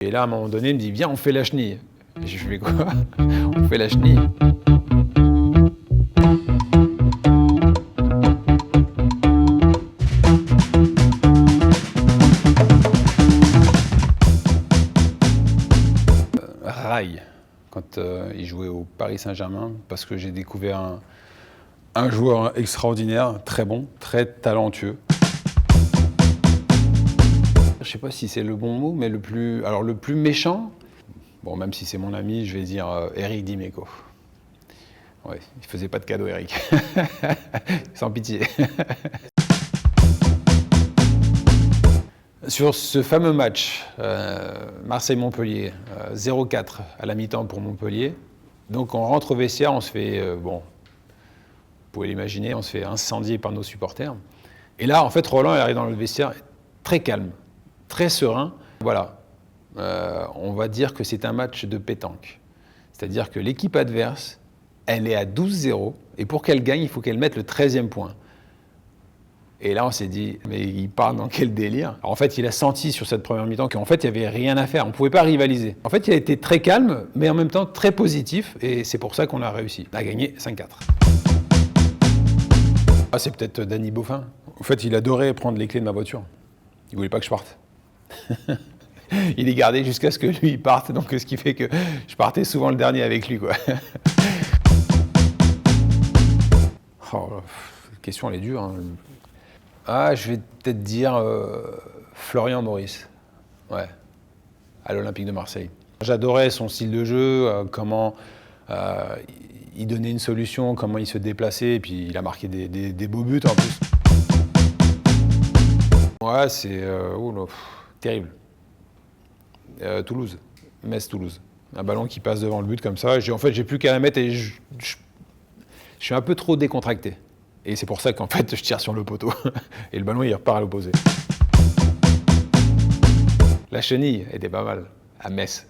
Et là, à un moment donné, il me dit, viens, on fait la chenille. Et je fais quoi? On fait la chenille. Rail, quand il jouait au Paris Saint-Germain, parce que j'ai découvert un joueur extraordinaire, très bon, très talentueux. Je ne sais pas si c'est le bon mot, mais le plus méchant, bon, même si c'est mon ami, je vais dire Eric Dimeco. Ouais, il faisait pas de cadeau, Eric. Sans pitié. Sur ce fameux match, Marseille-Montpellier, 0-4 à la mi-temps pour Montpellier. Donc on rentre au vestiaire, on se fait, bon, vous pouvez l'imaginer, on se fait incendier par nos supporters. Et là, en fait, Roland il arrive dans le vestiaire très calme, très serein. Voilà, on va dire que c'est un match de pétanque. C'est-à-dire que l'équipe adverse, elle est à 12-0, et pour qu'elle gagne, il faut qu'elle mette le 13e point. Et là, on s'est dit, mais il part dans quel délire? Alors, en fait, il a senti sur cette première mi-temps qu'en fait, il n'y avait rien à faire, on ne pouvait pas rivaliser. En fait, il a été très calme, mais en même temps très positif, et c'est pour ça qu'on a réussi à gagner 5-4. Ah, c'est peut-être Danny Beaufin. En fait, il adorait prendre les clés de ma voiture. Il ne voulait pas que je parte. Il les gardait jusqu'à ce que lui il parte, donc ce qui fait que je partais souvent le dernier avec lui, quoi. Oh, la question, elle est dure, hein. Ah, je vais peut-être dire Florian Maurice, ouais, à l'Olympique de Marseille. J'adorais son style de jeu, comment il donnait une solution, comment il se déplaçait, et puis il a marqué des beaux buts en plus. Ouais, c'est terrible. Toulouse, Metz-Toulouse. Un ballon qui passe devant le but comme ça. En fait, j'ai plus qu'à la mettre et je suis un peu trop décontracté. Et c'est pour ça qu'en fait, je tire sur le poteau. Et le ballon, il repart à l'opposé. La chenille était pas mal, à Metz.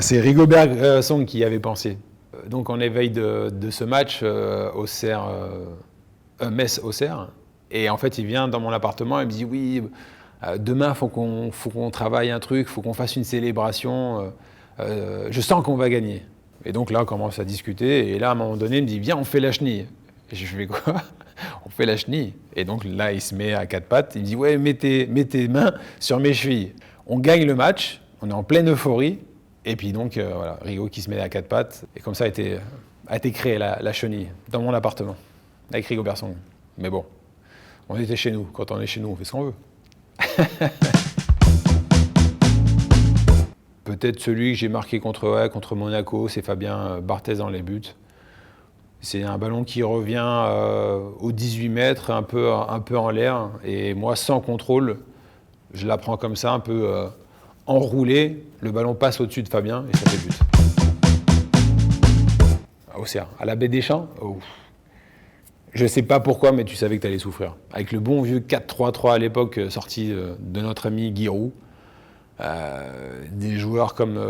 C'est Rigobert Song qui y avait pensé. Donc, en éveil de ce match, Metz-Auxerre. Et en fait, il vient dans mon appartement et me dit, oui, demain, faut qu'on travaille un truc, faut qu'on fasse une célébration. Je sens qu'on va gagner. Et donc là, on commence à discuter, et là, à un moment donné, il me dit, viens, on fait la chenille. Et je fais quoi? On fait la chenille. Et donc là, il se met à quatre pattes, il me dit, ouais, mets tes mains sur mes chevilles. On gagne le match, on est en pleine euphorie, et puis donc, voilà, Rigo qui se met à quatre pattes, et comme ça a été créée la chenille, dans mon appartement, avec Rigobert Song. Mais bon, on était chez nous. Quand on est chez nous, on fait ce qu'on veut. Peut-être celui que j'ai marqué contre Monaco, c'est Fabien Barthez dans les buts. C'est un ballon qui revient aux 18 mètres, un peu en l'air. Et moi, sans contrôle, je la prends comme ça, un peu enroulé. Le ballon passe au-dessus de Fabien et ça fait but. À Auxerre, à la Baie des Champs. Oh. Je ne sais pas pourquoi, mais tu savais que tu allais souffrir. Avec le bon vieux 4-3-3 à l'époque, sorti de notre ami Giroud. Des joueurs comme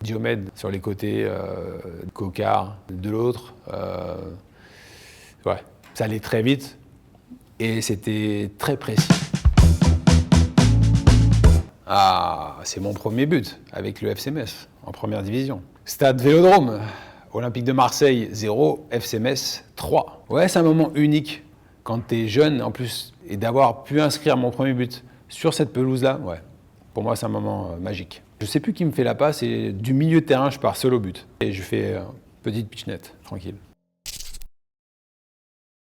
Diomède sur les côtés, Cocard de l'autre. Ouais, ça allait très vite et c'était très précis. Ah, c'est mon premier but avec le FC Metz en première division. Stade Vélodrome, Olympique de Marseille 0, FC Metz 3. Ouais, c'est un moment unique quand tu es jeune en plus et d'avoir pu inscrire mon premier but sur cette pelouse-là, ouais. Pour moi, c'est un moment magique. Je ne sais plus qui me fait la passe et du milieu de terrain, je pars seul au but. Et je fais petite pitchnette, tranquille.